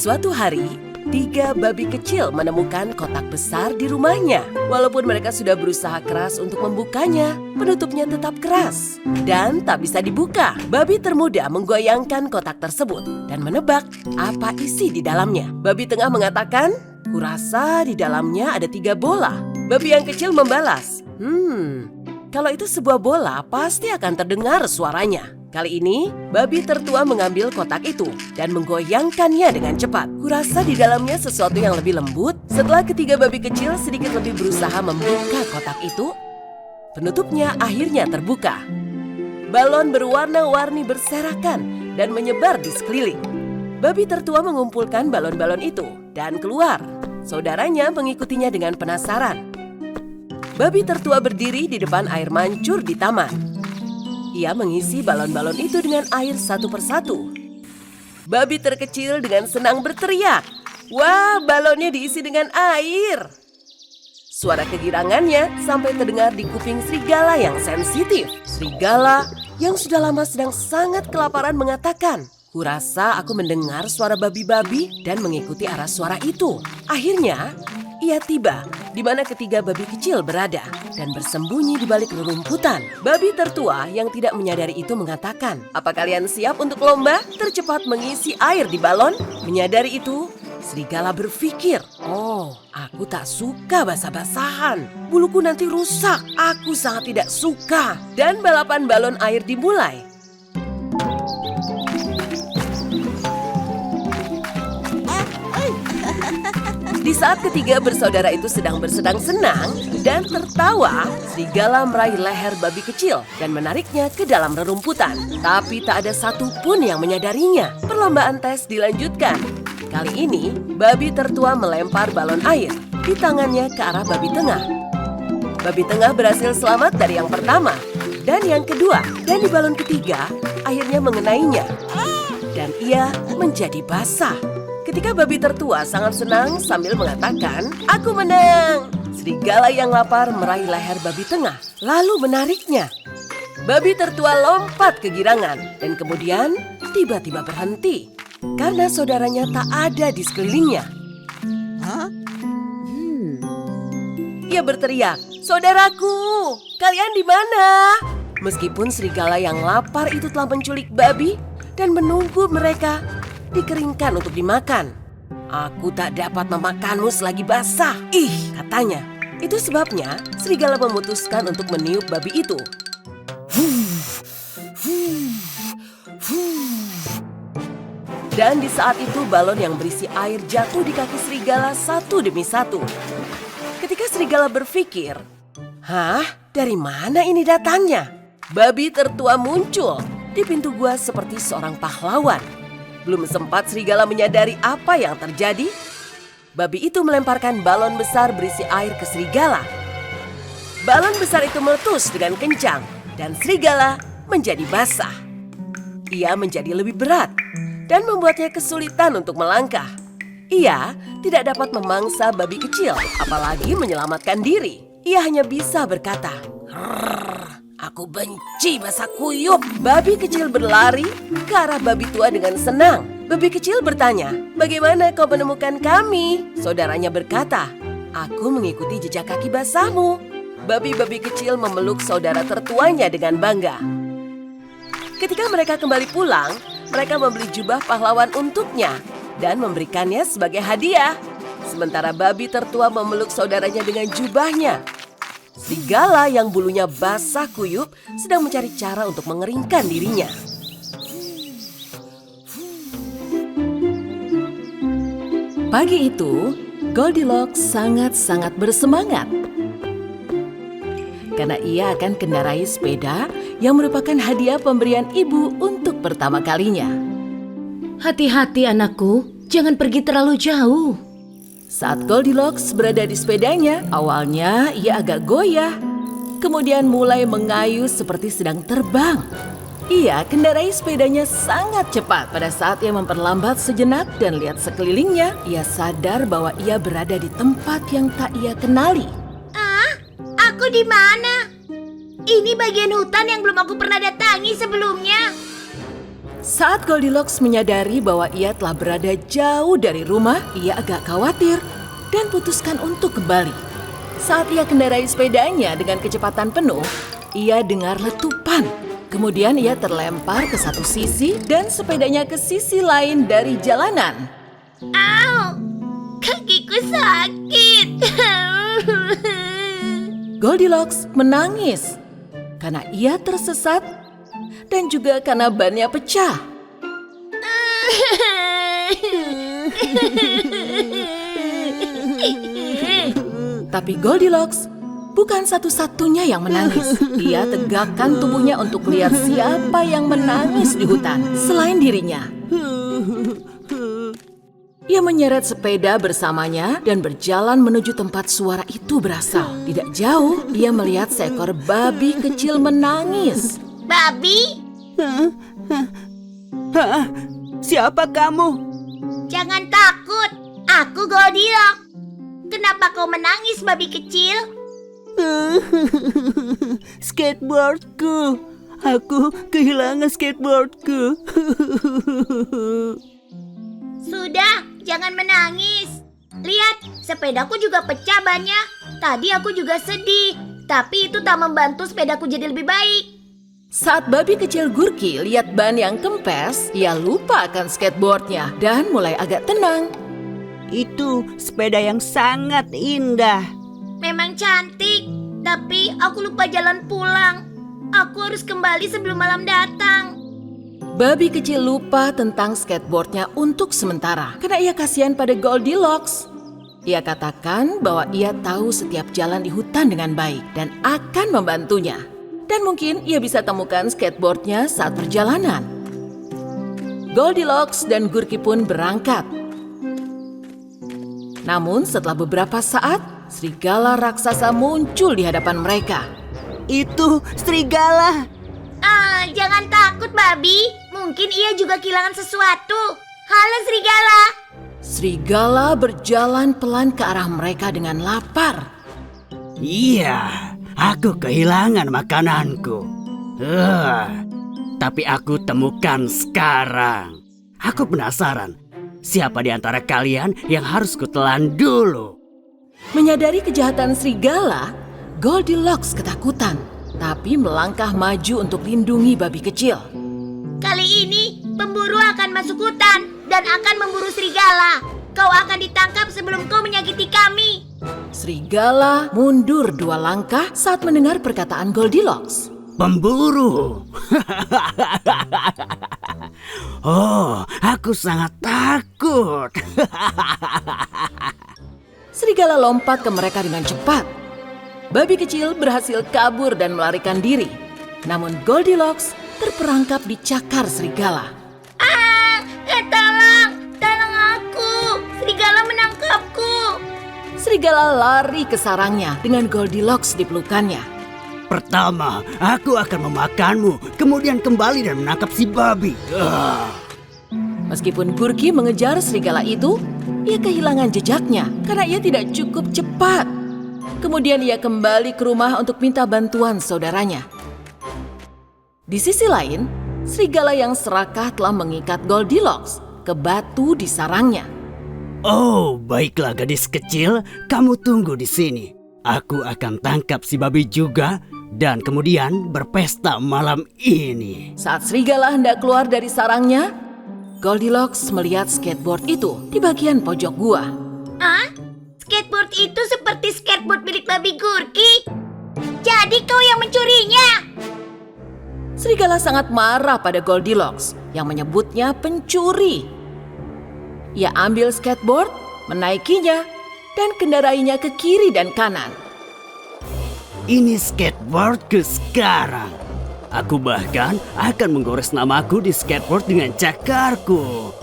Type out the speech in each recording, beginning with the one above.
Suatu hari, 3 babi kecil menemukan kotak besar di rumahnya. Walaupun mereka sudah berusaha keras untuk membukanya, penutupnya tetap keras dan tak bisa dibuka. Babi termuda menggoyangkan kotak tersebut dan menebak apa isi di dalamnya. Babi tengah mengatakan, "Kurasa di dalamnya ada 3 bola." Babi yang kecil membalas, kalau itu sebuah bola pasti akan terdengar suaranya." Kali ini, babi tertua mengambil kotak itu dan menggoyangkannya dengan cepat. Kurasa di dalamnya sesuatu yang lebih lembut. Setelah ketiga babi kecil sedikit lebih berusaha membuka kotak itu, penutupnya akhirnya terbuka. Balon berwarna-warni berserakan dan menyebar di sekeliling. Babi tertua mengumpulkan balon-balon itu dan keluar. Saudaranya mengikutinya dengan penasaran. Babi tertua berdiri di depan air mancur di taman. Ia mengisi balon-balon itu dengan air satu persatu. Babi terkecil dengan senang berteriak, "Wah, balonnya diisi dengan air!" Suara kegirangannya sampai terdengar di kuping serigala yang sensitif. Serigala yang sudah lama sedang sangat kelaparan mengatakan, "Kurasa aku mendengar suara babi-babi dan mengikuti arah suara itu." Akhirnya, ia tiba di mana ketiga babi kecil berada dan bersembunyi di balik rerumputan. Babi tertua yang tidak menyadari itu mengatakan, "Apa kalian siap untuk lomba tercepat mengisi air di balon?" Menyadari itu, serigala berpikir, "Oh, aku tak suka basah-basahan. Buluku nanti rusak. Aku sangat tidak suka." Dan balapan balon air dimulai. Di saat ketiga bersaudara itu sedang bersenang-senang dan tertawa, serigala meraih leher babi kecil dan menariknya ke dalam rerumputan. Tapi tak ada satupun yang menyadarinya. Perlombaan tes dilanjutkan. Kali ini, babi tertua melempar balon air di tangannya ke arah babi tengah. Babi tengah berhasil selamat dari yang pertama dan yang kedua. Dan di balon ketiga, akhirnya mengenainya. Dan ia menjadi basah. Ketika babi tertua sangat senang sambil mengatakan, "Aku menang." Serigala yang lapar meraih leher babi tengah, lalu menariknya. Babi tertua lompat kegirangan dan kemudian tiba-tiba berhenti karena saudaranya tak ada di sekelilingnya. Ia berteriak, "Saudaraku, kalian di mana?" Meskipun serigala yang lapar itu telah menculik babi dan menunggu mereka dikeringkan untuk dimakan. "Aku tak dapat memakanmu selagi basah." Katanya. Itu sebabnya serigala memutuskan untuk meniup babi itu. Dan di saat itu balon yang berisi air jatuh di kaki serigala satu demi satu. Ketika serigala berpikir, dari mana ini datangnya? Babi tertua muncul di pintu gua seperti seorang pahlawan. Belum sempat serigala menyadari apa yang terjadi, babi itu melemparkan balon besar berisi air ke serigala. Balon besar itu meletus dengan kencang dan serigala menjadi basah. Ia menjadi lebih berat dan membuatnya kesulitan untuk melangkah. Ia tidak dapat memangsa babi kecil, apalagi menyelamatkan diri. Ia hanya bisa berkata, "Aku benci basah kuyup." Babi kecil berlari ke arah babi tua dengan senang. Babi kecil bertanya, "Bagaimana kau menemukan kami?" Saudaranya berkata, "Aku mengikuti jejak kaki basahmu." Babi-babi kecil memeluk saudara tertuanya dengan bangga. Ketika mereka kembali pulang, mereka membeli jubah pahlawan untuknya dan memberikannya sebagai hadiah. Sementara babi tertua memeluk saudaranya dengan jubahnya. Serigala yang bulunya basah kuyup sedang mencari cara untuk mengeringkan dirinya. Pagi itu, Goldilocks sangat-sangat bersemangat. Karena ia akan kendarai sepeda yang merupakan hadiah pemberian ibu untuk pertama kalinya. "Hati-hati anakku, jangan pergi terlalu jauh." Saat Goldilocks berada di sepedanya, awalnya ia agak goyah. Kemudian mulai mengayuh seperti sedang terbang. Ia kendarai sepedanya sangat cepat. Pada saat ia memperlambat sejenak dan lihat sekelilingnya, ia sadar bahwa ia berada di tempat yang tak ia kenali. Aku di mana? Ini bagian hutan yang belum aku pernah datangi sebelumnya. Saat Goldilocks menyadari bahwa ia telah berada jauh dari rumah, ia agak khawatir dan putuskan untuk kembali. Saat ia kendarai sepedanya dengan kecepatan penuh, ia dengar letupan. Kemudian ia terlempar ke satu sisi dan sepedanya ke sisi lain dari jalanan. Au, kakiku sakit. Goldilocks menangis karena ia tersesat dan juga karena bannya pecah. Tapi Goldilocks bukan satu-satunya yang menangis. Ia tegakkan tubuhnya untuk lihat siapa yang menangis di hutan selain dirinya. Ia menyeret sepeda bersamanya dan berjalan menuju tempat suara itu berasal. Tidak jauh, ia melihat seekor babi kecil menangis. Babi, Siapa kamu? jangan takut. Aku Goldilocks. Kenapa kau menangis, babi kecil? Skateboardku. Aku kehilangan skateboardku. Sudah, jangan menangis. Lihat, sepedaku juga pecah bannya. Tadi aku juga sedih, tapi itu tak membantu sepedaku jadi lebih baik. Saat babi kecil Gurki lihat ban yang kempes, ia lupa akan skateboardnya dan mulai agak tenang. Itu sepeda yang sangat indah. Memang cantik, tapi aku lupa jalan pulang. Aku harus kembali sebelum malam datang. Babi kecil lupa tentang skateboardnya untuk sementara karena ia kasihan pada Goldilocks. Ia katakan bahwa ia tahu setiap jalan di hutan dengan baik dan akan membantunya. Dan mungkin ia bisa temukan skateboardnya saat perjalanan. Goldilocks dan Gurki pun berangkat. Namun setelah beberapa saat, serigala raksasa muncul di hadapan mereka. Itu serigala. Jangan takut, babi. Mungkin ia juga kehilangan sesuatu. Halo, serigala. Serigala berjalan pelan ke arah mereka dengan lapar. Iya, aku kehilangan makananku. Tapi aku temukan sekarang. Aku penasaran, siapa di antara kalian yang harus kutelan dulu? Menyadari kejahatan serigala, Goldilocks ketakutan, tapi melangkah maju untuk lindungi babi kecil. Kali ini, pemburu akan masuk hutan dan akan memburu serigala. Kau akan ditangkap sebelum kau menyakiti kami. Serigala mundur 2 langkah saat mendengar perkataan Goldilocks. Pemburu. Oh, aku sangat takut. Serigala lompat ke mereka dengan cepat. Babi kecil berhasil kabur dan melarikan diri. Namun Goldilocks terperangkap di cakar serigala. Tolong aku. Serigala menangkapku. Serigala lari ke sarangnya dengan Goldilocks di pelukannya. Pertama, aku akan memakanmu, kemudian kembali dan menangkap si babi. Meskipun Gurki mengejar serigala itu, ia kehilangan jejaknya karena ia tidak cukup cepat. Kemudian ia kembali ke rumah untuk minta bantuan saudaranya. Di sisi lain, serigala yang serakah telah mengikat Goldilocks ke batu di sarangnya. Oh, baiklah gadis kecil, kamu tunggu di sini. Aku akan tangkap si babi juga dan kemudian berpesta malam ini. Saat serigala hendak keluar dari sarangnya, Goldilocks melihat skateboard itu di bagian pojok gua. Skateboard itu seperti skateboard milik babi Gurki. Jadi kau yang mencurinya. Serigala sangat marah pada Goldilocks yang menyebutnya pencuri. Ia ambil skateboard, menaikinya, dan kendarainya ke kiri dan kanan. Ini skateboardku sekarang. Aku bahkan akan menggores namaku di skateboard dengan cakarku.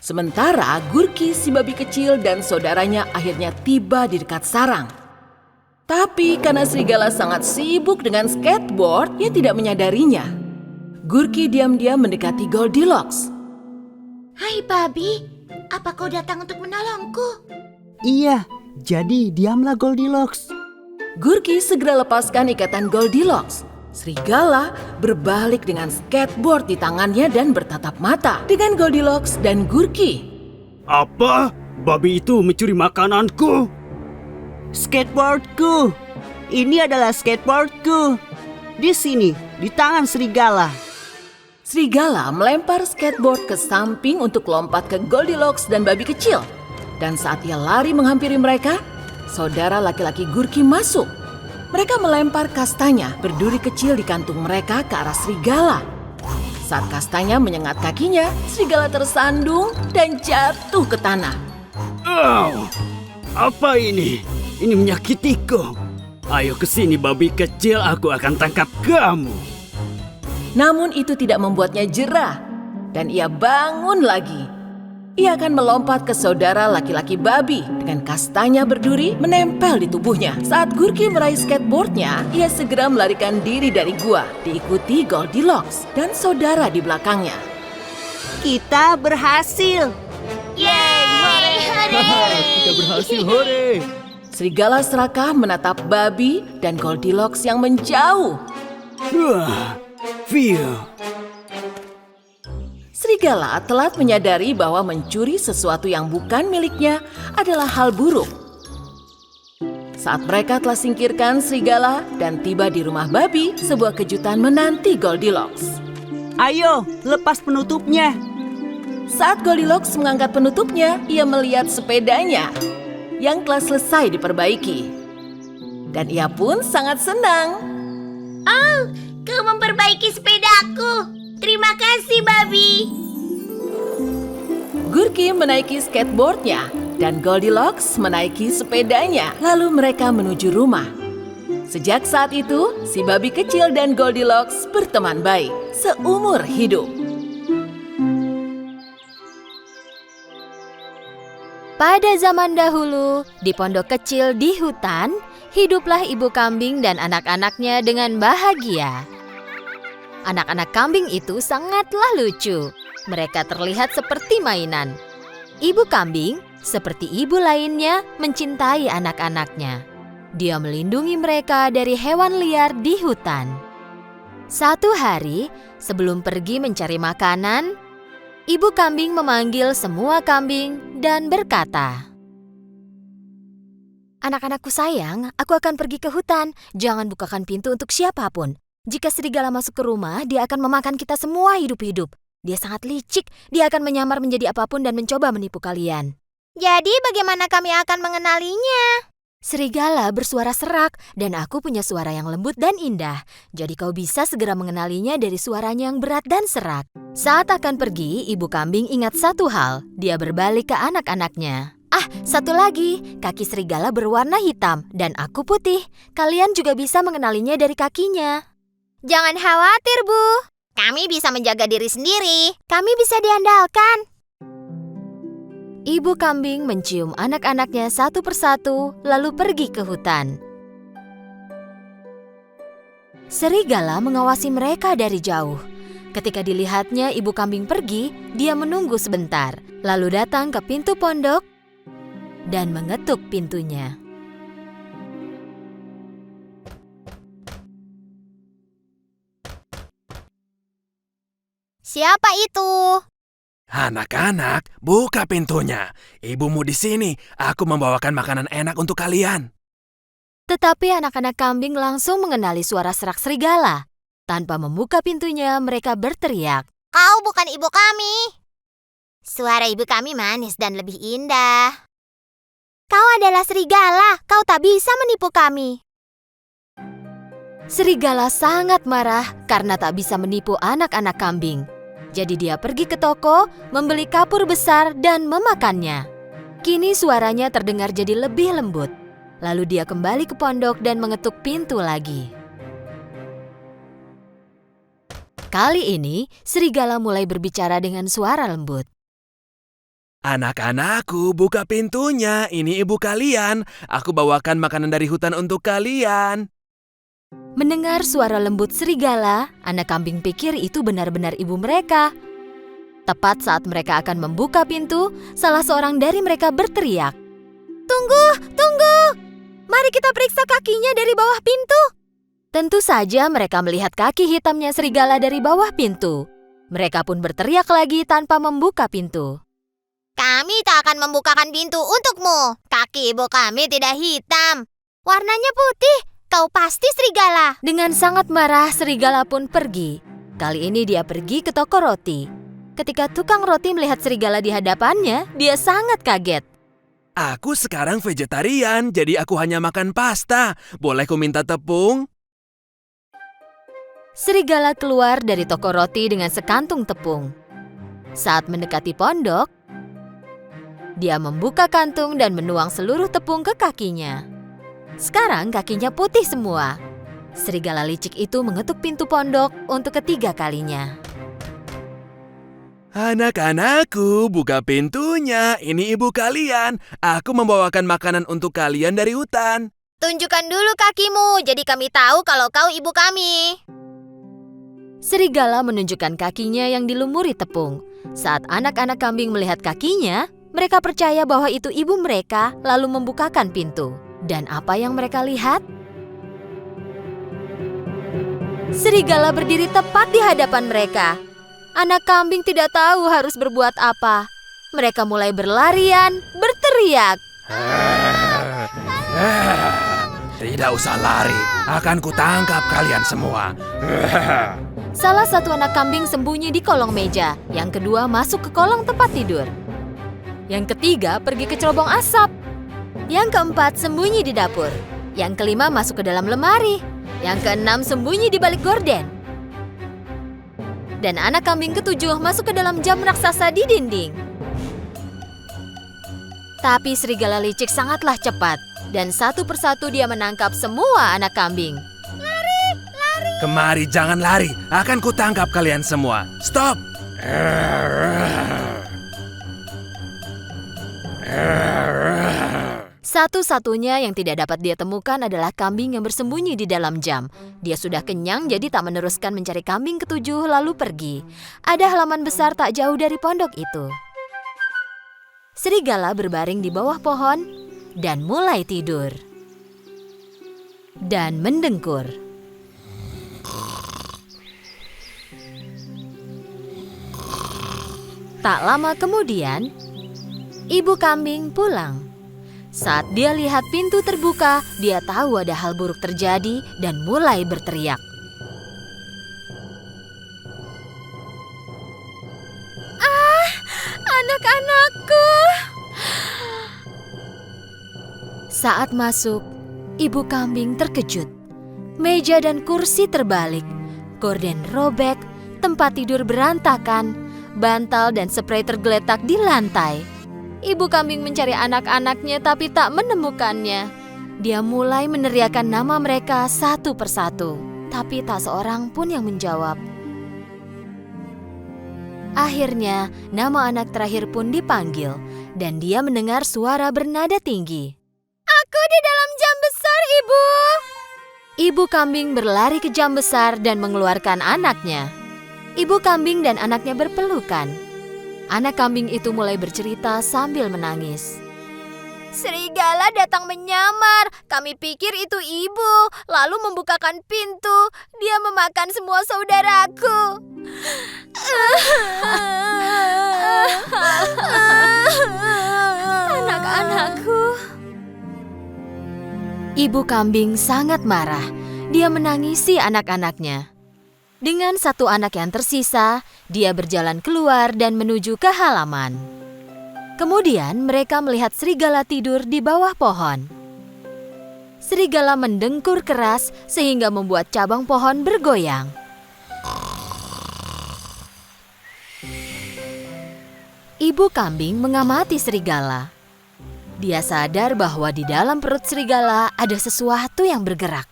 Sementara Gurki si babi kecil dan saudaranya akhirnya tiba di dekat sarang. Tapi karena serigala sangat sibuk dengan skateboard, ia tidak menyadarinya. Gurki diam-diam mendekati Goldilocks. Hai babi, apa kau datang untuk menolongku? Iya, jadi diamlah Goldilocks. Gurki segera lepaskan ikatan Goldilocks. Serigala berbalik dengan skateboard di tangannya dan bertatap mata dengan Goldilocks dan Gurki. Apa? Babi itu mencuri makananku? Skateboardku. Ini adalah skateboardku. Di sini, di tangan serigala. Serigala melempar skateboard ke samping untuk lompat ke Goldilocks dan babi kecil. Dan saat ia lari menghampiri mereka, saudara laki-laki Gurki masuk. Mereka melempar kastanya berduri kecil di kantung mereka ke arah serigala. Saat kastanya menyengat kakinya, serigala tersandung dan jatuh ke tanah. Apa ini? Ini menyakitiku. Ayo ke sini babi kecil, aku akan tangkap kamu. Namun itu tidak membuatnya jerah dan ia bangun lagi. Ia akan melompat ke saudara laki-laki babi dengan kastanya berduri menempel di tubuhnya. Saat Gurki meraih skateboardnya, ia segera melarikan diri dari gua, diikuti Goldilocks dan saudara di belakangnya. Kita berhasil. Yeay! Hore! Kita berhasil, hore. Serigala serakah menatap babi dan Goldilocks yang menjauh. View. Serigala telat menyadari bahwa mencuri sesuatu yang bukan miliknya adalah hal buruk. Saat mereka telah singkirkan serigala dan tiba di rumah babi, sebuah kejutan menanti Goldilocks. Ayo, lepas penutupnya. Saat Goldilocks mengangkat penutupnya, ia melihat sepedanya yang telah selesai diperbaiki. Dan ia pun sangat senang. Oh, kau memperbaiki sepedaku. Terima kasih, babi. Gurki menaiki skateboardnya dan Goldilocks menaiki sepedanya. Lalu mereka menuju rumah. Sejak saat itu, si babi kecil dan Goldilocks berteman baik seumur hidup. Pada zaman dahulu, di pondok kecil di hutan, hiduplah ibu kambing dan anak-anaknya dengan bahagia. Anak-anak kambing itu sangatlah lucu. Mereka terlihat seperti mainan. Ibu kambing, seperti ibu lainnya, mencintai anak-anaknya. Dia melindungi mereka dari hewan liar di hutan. Satu hari, sebelum pergi mencari makanan, ibu kambing memanggil semua kambing dan berkata, "Anak-anakku sayang, aku akan pergi ke hutan. Jangan bukakan pintu untuk siapapun. Jika serigala masuk ke rumah, dia akan memakan kita semua hidup-hidup. Dia sangat licik, dia akan menyamar menjadi apapun dan mencoba menipu kalian." Jadi bagaimana kami akan mengenalinya? Serigala bersuara serak dan aku punya suara yang lembut dan indah. Jadi kau bisa segera mengenalinya dari suaranya yang berat dan serak. Saat akan pergi, ibu kambing ingat satu hal. Dia berbalik ke anak-anaknya. "Ah, satu lagi, kaki serigala berwarna hitam dan aku putih. Kalian juga bisa mengenalinya dari kakinya." Jangan khawatir, Bu. Kami bisa menjaga diri sendiri. Kami bisa diandalkan. Ibu kambing mencium anak-anaknya satu persatu, lalu pergi ke hutan. Serigala mengawasi mereka dari jauh. Ketika dilihatnya ibu kambing pergi, dia menunggu sebentar, lalu datang ke pintu pondok dan mengetuk pintunya. Siapa itu? Anak-anak, buka pintunya. Ibumu di sini. Aku membawakan makanan enak untuk kalian. Tetapi anak-anak kambing langsung mengenali suara serak serigala. Tanpa membuka pintunya, mereka berteriak, Kau bukan ibu kami. Suara ibu kami manis dan lebih indah. Kau adalah serigala. Kau tak bisa menipu kami. Serigala sangat marah karena tak bisa menipu anak-anak kambing. Jadi dia pergi ke toko, membeli kapur besar dan memakannya. Kini suaranya terdengar jadi lebih lembut. Lalu dia kembali ke pondok dan mengetuk pintu lagi. Kali ini, serigala mulai berbicara dengan suara lembut. Anak-anakku, buka pintunya. Ini ibu kalian. Aku bawakan makanan dari hutan untuk kalian. Mendengar suara lembut serigala, anak kambing pikir itu benar-benar ibu mereka. Tepat saat mereka akan membuka pintu, salah seorang dari mereka berteriak, "Tunggu, tunggu!" Mari kita periksa kakinya dari bawah pintu. Tentu saja mereka melihat kaki hitamnya serigala dari bawah pintu. Mereka pun berteriak lagi tanpa membuka pintu. Kami tak akan membukakan pintu untukmu. Kaki ibu kami tidak hitam. Warnanya putih. Kau pasti serigala. Dengan sangat marah, serigala pun pergi. Kali ini dia pergi ke toko roti. Ketika tukang roti melihat serigala di hadapannya, dia sangat kaget. Aku sekarang vegetarian, jadi aku hanya makan pasta. Boleh ku minta tepung? Serigala keluar dari toko roti dengan sekantung tepung. Saat mendekati pondok, dia membuka kantung dan menuang seluruh tepung ke kakinya. Sekarang kakinya putih semua. Serigala licik itu mengetuk pintu pondok untuk ketiga kalinya. Anak-anakku, buka pintunya. Ini ibu kalian. Aku membawakan makanan untuk kalian dari hutan. Tunjukkan dulu kakimu, jadi kami tahu kalau kau ibu kami. Serigala menunjukkan kakinya yang dilumuri tepung. Saat anak-anak kambing melihat kakinya, mereka percaya bahwa itu ibu mereka, lalu membukakan pintu. Dan apa yang mereka lihat? Serigala berdiri tepat di hadapan mereka. Anak kambing tidak tahu harus berbuat apa. Mereka mulai berlarian, berteriak. Tidak usah lari, akan kutangkap kalian semua. Salah satu anak kambing sembunyi di kolong meja. Yang kedua masuk ke kolong tempat tidur. Yang ketiga pergi ke cerobong asap. Yang keempat sembunyi di dapur. Yang kelima masuk ke dalam lemari. Yang keenam sembunyi di balik gorden. Dan anak kambing ketujuh masuk ke dalam jam raksasa di dinding. Tapi serigala licik sangatlah cepat. Dan satu persatu dia menangkap semua anak kambing. Kemari, jangan lari. Akan kutangkap kalian semua. Stop! Satu-satunya yang tidak dapat dia temukan adalah kambing yang bersembunyi di dalam jam. Dia sudah kenyang jadi tak meneruskan mencari kambing ketujuh lalu pergi. Ada halaman besar tak jauh dari pondok itu. Serigala berbaring di bawah pohon dan mulai tidur. Dan mendengkur. Tak lama kemudian, ibu kambing pulang. Saat dia lihat pintu terbuka, dia tahu ada hal buruk terjadi dan mulai berteriak. Ah, anak-anakku! Saat masuk, ibu kambing terkejut. Meja dan kursi terbalik, gorden robek, tempat tidur berantakan, bantal dan sprei tergeletak di lantai. Ibu kambing mencari anak-anaknya tapi tak menemukannya. Dia mulai meneriakkan nama mereka satu persatu, tapi tak seorang pun yang menjawab. Akhirnya, nama anak terakhir pun dipanggil, dan dia mendengar suara bernada tinggi. Aku di dalam jam besar, Ibu! Ibu kambing berlari ke jam besar dan mengeluarkan anaknya. Ibu kambing dan anaknya berpelukan. Anak kambing itu mulai bercerita sambil menangis. Serigala datang menyamar. Kami pikir itu ibu, lalu membukakan pintu. Dia memakan semua saudaraku. Anak-anakku. Ibu kambing sangat marah. Dia menangisi anak-anaknya. Dengan satu anak yang tersisa, dia berjalan keluar dan menuju ke halaman. Kemudian mereka melihat serigala tidur di bawah pohon. Serigala mendengkur keras sehingga membuat cabang pohon bergoyang. Ibu kambing mengamati serigala. Dia sadar bahwa di dalam perut serigala ada sesuatu yang bergerak.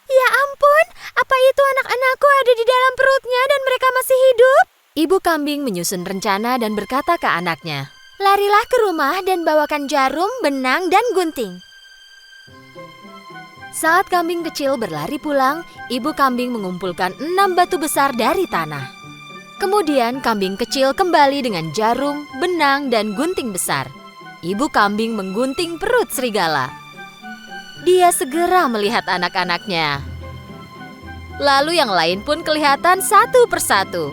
Ya ampun, apa itu anak-anakku ada di dalam perutnya dan mereka masih hidup? Ibu kambing menyusun rencana dan berkata ke anaknya, larilah ke rumah dan bawakan jarum, benang, dan gunting. Saat kambing kecil berlari pulang, ibu kambing mengumpulkan 6 batu besar dari tanah. Kemudian kambing kecil kembali dengan jarum, benang, dan gunting besar. Ibu kambing menggunting perut serigala. dia segera melihat anak-anaknya. Lalu yang lain pun kelihatan satu persatu.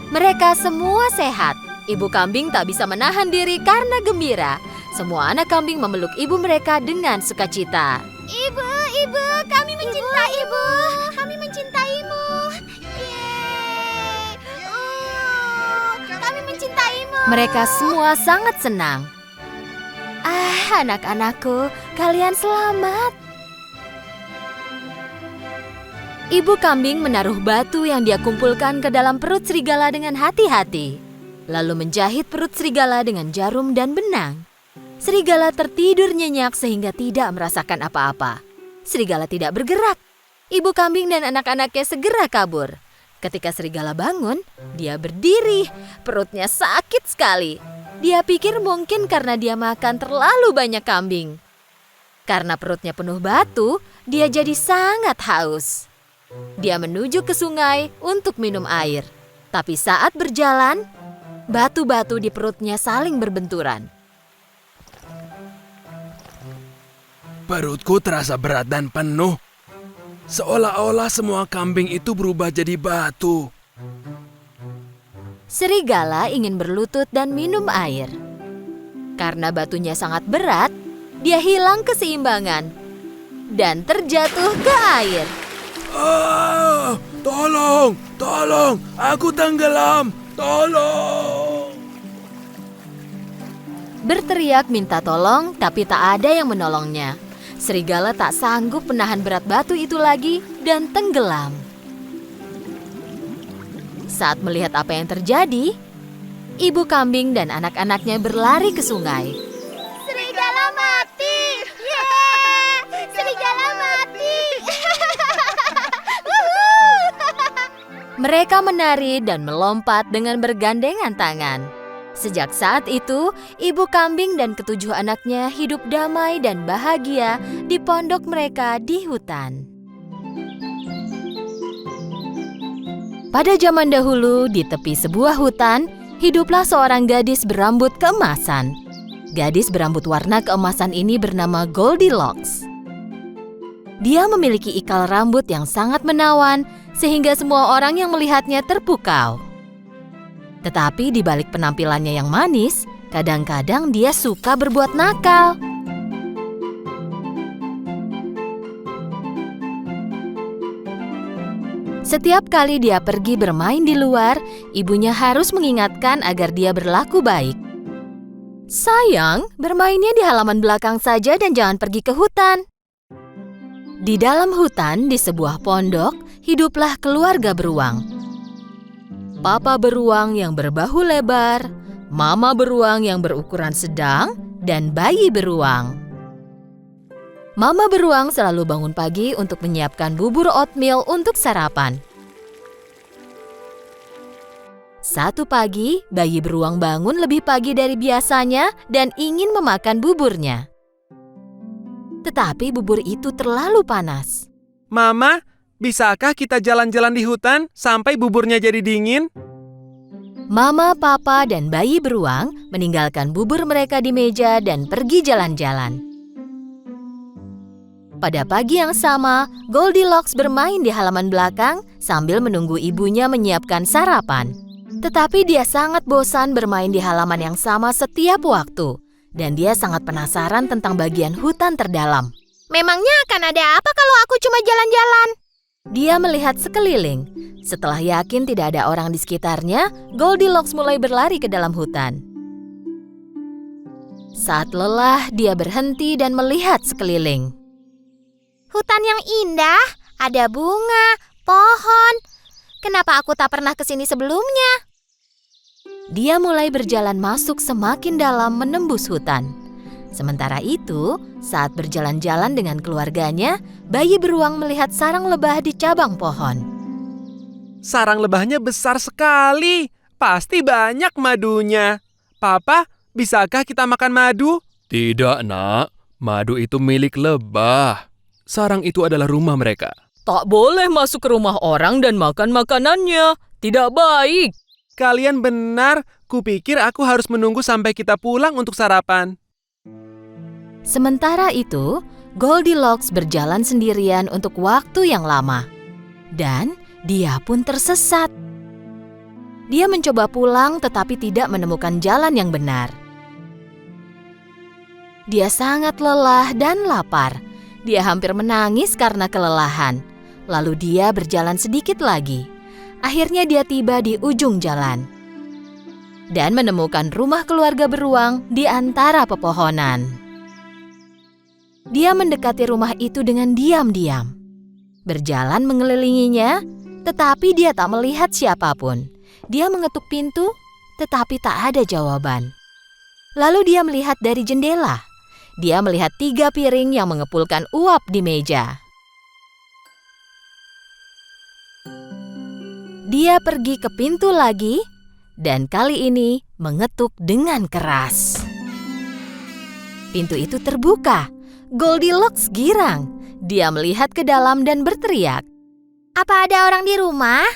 Mereka semua sehat. Ibu kambing tak bisa menahan diri karena gembira. Semua anak kambing memeluk ibu mereka dengan sukacita. Ibu, kami mencintai ibu. Kami mencintaimu. Yeay. Kami mencintaimu. Mereka semua sangat senang. Ah, anak-anakku, kalian selamat. Ibu kambing menaruh batu yang dia kumpulkan ke dalam perut serigala dengan hati-hati. Lalu menjahit perut serigala dengan jarum dan benang. Serigala tertidur nyenyak sehingga tidak merasakan apa-apa. Serigala tidak bergerak. Ibu kambing dan anak-anaknya segera kabur. Ketika serigala bangun, dia berdiri. Perutnya sakit sekali. Dia pikir mungkin karena dia makan terlalu banyak kambing. Karena perutnya penuh batu, dia jadi sangat haus. Dia menuju ke sungai untuk minum air. Tapi saat berjalan, batu-batu di perutnya saling berbenturan. Perutku terasa berat dan penuh. Seolah-olah semua kambing itu berubah jadi batu. Serigala ingin berlutut dan minum air. Karena batunya sangat berat, dia hilang keseimbangan dan terjatuh ke air. Ah, tolong, aku tenggelam, tolong. Berteriak minta tolong, tapi tak ada yang menolongnya. Serigala tak sanggup menahan berat batu itu lagi dan tenggelam. Saat melihat apa yang terjadi, ibu kambing dan anak-anaknya berlari ke sungai. Serigala mati. Yeay, serigala mati. Mereka menari dan melompat dengan bergandengan tangan. Sejak saat itu, ibu kambing dan ketujuh anaknya hidup damai dan bahagia di pondok mereka di hutan. Pada zaman dahulu, di tepi sebuah hutan, hiduplah seorang gadis berambut keemasan. Gadis berambut warna keemasan ini bernama Goldilocks. Dia memiliki ikal rambut yang sangat menawan, sehingga semua orang yang melihatnya terpukau. Tetapi di balik penampilannya yang manis, kadang-kadang dia suka berbuat nakal. Setiap kali dia pergi bermain di luar, ibunya harus mengingatkan agar dia berlaku baik. Sayang, bermainnya di halaman belakang saja dan jangan pergi ke hutan. Di dalam hutan, di sebuah pondok, hiduplah keluarga beruang. Papa beruang yang berbahu lebar, mama beruang yang berukuran sedang, dan bayi beruang. Mama beruang selalu bangun pagi untuk menyiapkan bubur oatmeal untuk sarapan. Satu pagi, bayi beruang bangun lebih pagi dari biasanya dan ingin memakan buburnya. Tetapi bubur itu terlalu panas. Mama, bisakah kita jalan-jalan di hutan sampai buburnya jadi dingin? Mama, papa, dan bayi beruang meninggalkan bubur mereka di meja dan pergi jalan-jalan. Pada pagi yang sama, Goldilocks bermain di halaman belakang sambil menunggu ibunya menyiapkan sarapan. Tetapi dia sangat bosan bermain di halaman yang sama setiap waktu. Dan dia sangat penasaran tentang bagian hutan terdalam. Memangnya akan ada apa kalau aku cuma jalan-jalan? Dia melihat sekeliling. Setelah yakin tidak ada orang di sekitarnya, Goldilocks mulai berlari ke dalam hutan. Saat lelah, dia berhenti dan melihat sekeliling. Hutan yang indah, ada bunga, pohon. Kenapa aku tak pernah ke sini sebelumnya? Dia mulai berjalan masuk semakin dalam menembus hutan. Sementara itu, saat berjalan-jalan dengan keluarganya, bayi beruang melihat sarang lebah di cabang pohon. Sarang lebahnya besar sekali. Pasti banyak madunya. Papa, bisakah kita makan madu? Tidak, Nak. Madu itu milik lebah. Sarang itu adalah rumah mereka. Tak boleh masuk ke rumah orang dan makan makanannya. Tidak baik. Kalian benar. Kupikir aku harus menunggu sampai kita pulang untuk sarapan. Sementara itu, Goldilocks berjalan sendirian untuk waktu yang lama. Dan dia pun tersesat. Dia mencoba pulang tetapi tidak menemukan jalan yang benar. Dia sangat lelah dan lapar. Dia hampir menangis karena kelelahan. Lalu dia berjalan sedikit lagi. Akhirnya dia tiba di ujung jalan dan menemukan rumah keluarga beruang di antara pepohonan. Dia mendekati rumah itu dengan diam-diam. Berjalan mengelilinginya, tetapi dia tak melihat siapapun. Dia mengetuk pintu, tetapi tak ada jawaban. Lalu dia melihat dari jendela. Dia melihat 3 piring yang mengepulkan uap di meja. Dia pergi ke pintu lagi, dan kali ini mengetuk dengan keras. Pintu itu terbuka. Goldilocks girang. Dia melihat ke dalam dan berteriak. Apa ada orang di rumah?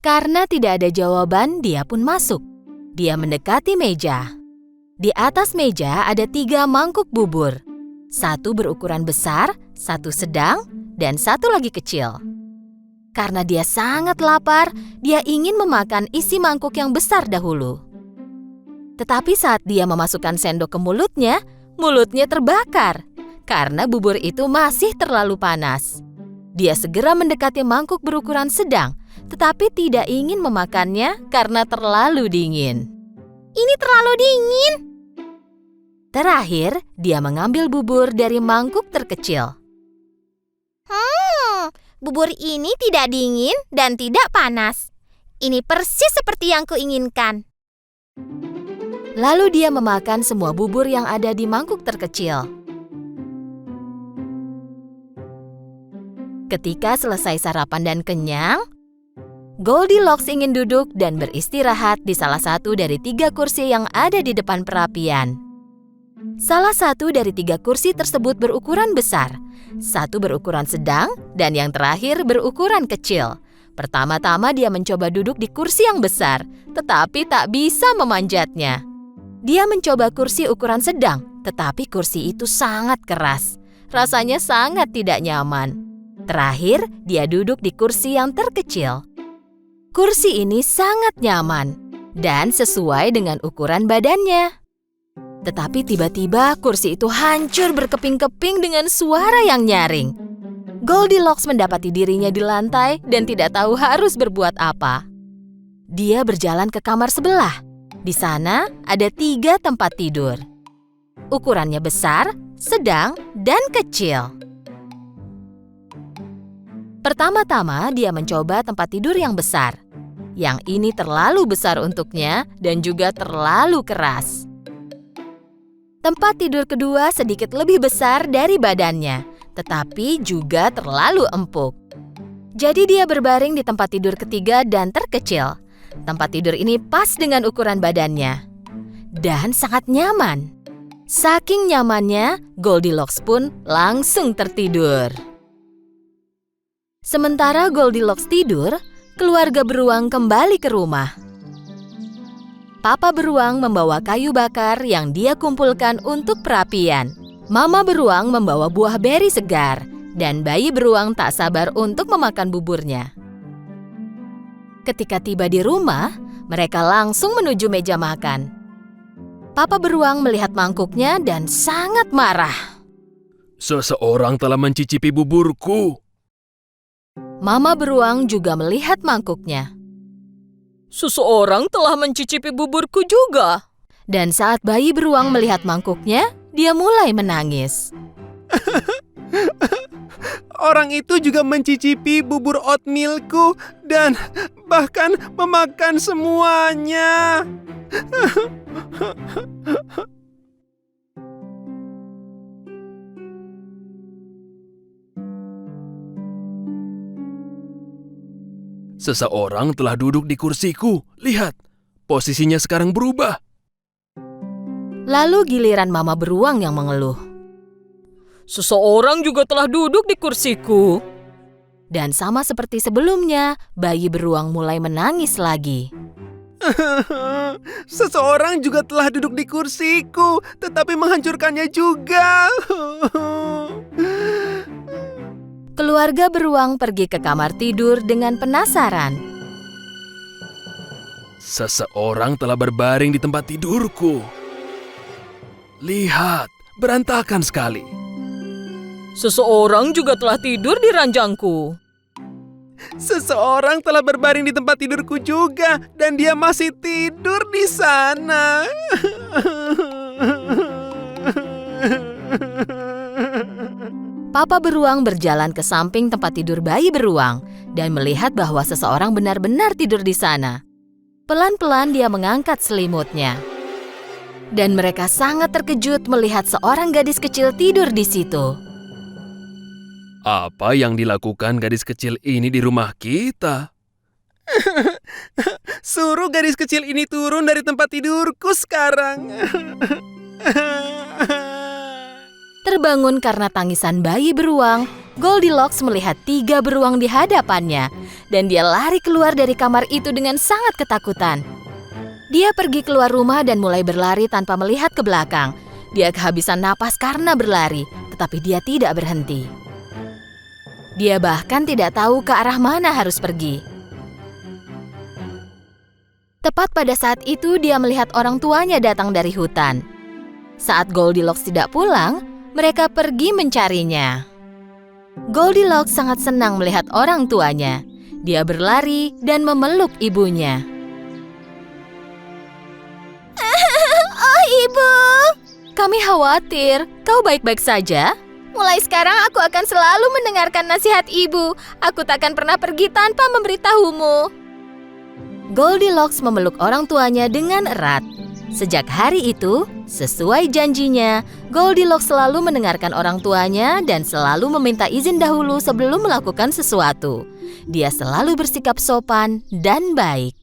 Karena tidak ada jawaban, dia pun masuk. Dia mendekati meja. Di atas meja ada 3 mangkuk bubur. 1 berukuran besar, 1 sedang, dan 1 lagi kecil. Karena dia sangat lapar, dia ingin memakan isi mangkuk yang besar dahulu. Tetapi saat dia memasukkan sendok ke mulutnya terbakar. Karena bubur itu masih terlalu panas. Dia segera mendekati mangkuk berukuran sedang, tetapi tidak ingin memakannya karena terlalu dingin. Ini terlalu dingin. Terakhir, dia mengambil bubur dari mangkuk terkecil. Bubur ini tidak dingin dan tidak panas. Ini persis seperti yang kuinginkan. Lalu dia memakan semua bubur yang ada di mangkuk terkecil. Ketika selesai sarapan dan kenyang, Goldilocks ingin duduk dan beristirahat di salah satu dari 3 kursi yang ada di depan perapian. Salah satu dari 3 kursi tersebut berukuran besar, 1 berukuran sedang, dan yang terakhir berukuran kecil. Pertama-tama dia mencoba duduk di kursi yang besar, tetapi tak bisa memanjatnya. Dia mencoba kursi ukuran sedang, tetapi kursi itu sangat keras. Rasanya sangat tidak nyaman. Terakhir, dia duduk di kursi yang terkecil. Kursi ini sangat nyaman dan sesuai dengan ukuran badannya. Tetapi tiba-tiba kursi itu hancur berkeping-keping dengan suara yang nyaring. Goldilocks mendapati dirinya di lantai dan tidak tahu harus berbuat apa. Dia berjalan ke kamar sebelah. Di sana ada 3 tempat tidur. Ukurannya besar, sedang, dan kecil. Pertama-tama dia mencoba tempat tidur yang besar. Yang ini terlalu besar untuknya dan juga terlalu keras. Tempat tidur kedua sedikit lebih besar dari badannya, tetapi juga terlalu empuk. Jadi dia berbaring di tempat tidur ketiga dan terkecil. Tempat tidur ini pas dengan ukuran badannya dan sangat nyaman. Saking nyamannya, Goldilocks pun langsung tertidur. Sementara Goldilocks tidur, keluarga beruang kembali ke rumah. Papa beruang membawa kayu bakar yang dia kumpulkan untuk perapian. Mama beruang membawa buah beri segar, dan bayi beruang tak sabar untuk memakan buburnya. Ketika tiba di rumah, mereka langsung menuju meja makan. Papa beruang melihat mangkuknya dan sangat marah. Seseorang telah mencicipi buburku. Mama beruang juga melihat mangkuknya. Seseorang telah mencicipi buburku juga. Dan saat bayi beruang melihat mangkuknya, dia mulai menangis. Orang itu juga mencicipi bubur oatmealku dan bahkan memakan semuanya. Seseorang telah duduk di kursiku. Lihat, posisinya sekarang berubah. Lalu giliran mama beruang yang mengeluh. Seseorang juga telah duduk di kursiku. Dan sama seperti sebelumnya, bayi beruang mulai menangis lagi. Seseorang juga telah duduk di kursiku, tetapi menghancurkannya juga. Keluarga beruang pergi ke kamar tidur dengan penasaran. Seseorang telah berbaring di tempat tidurku. Lihat, berantakan sekali. Seseorang juga telah tidur di ranjangku. Seseorang telah berbaring di tempat tidurku juga, dan dia masih tidur di sana. Papa beruang berjalan ke samping tempat tidur bayi beruang dan melihat bahwa seseorang benar-benar tidur di sana. Pelan-pelan dia mengangkat selimutnya. Dan mereka sangat terkejut melihat seorang gadis kecil tidur di situ. Apa yang dilakukan gadis kecil ini di rumah kita? Suruh gadis kecil ini turun dari tempat tidurku sekarang. Terbangun karena tangisan bayi beruang, Goldilocks melihat 3 beruang di hadapannya, dan dia lari keluar dari kamar itu dengan sangat ketakutan. Dia pergi keluar rumah dan mulai berlari tanpa melihat ke belakang. Dia kehabisan napas karena berlari, tetapi dia tidak berhenti. Dia bahkan tidak tahu ke arah mana harus pergi. Tepat pada saat itu dia melihat orang tuanya datang dari hutan. Saat Goldilocks tidak pulang, mereka pergi mencarinya. Goldilocks sangat senang melihat orang tuanya. Dia berlari dan memeluk ibunya. Oh, Ibu. Kami khawatir, kau baik-baik saja? Mulai sekarang aku akan selalu mendengarkan nasihat Ibu. Aku takkan pernah pergi tanpa memberitahumu. Goldilocks memeluk orang tuanya dengan erat. Sejak hari itu, sesuai janjinya, Goldilocks selalu mendengarkan orang tuanya dan selalu meminta izin dahulu sebelum melakukan sesuatu. Dia selalu bersikap sopan dan baik.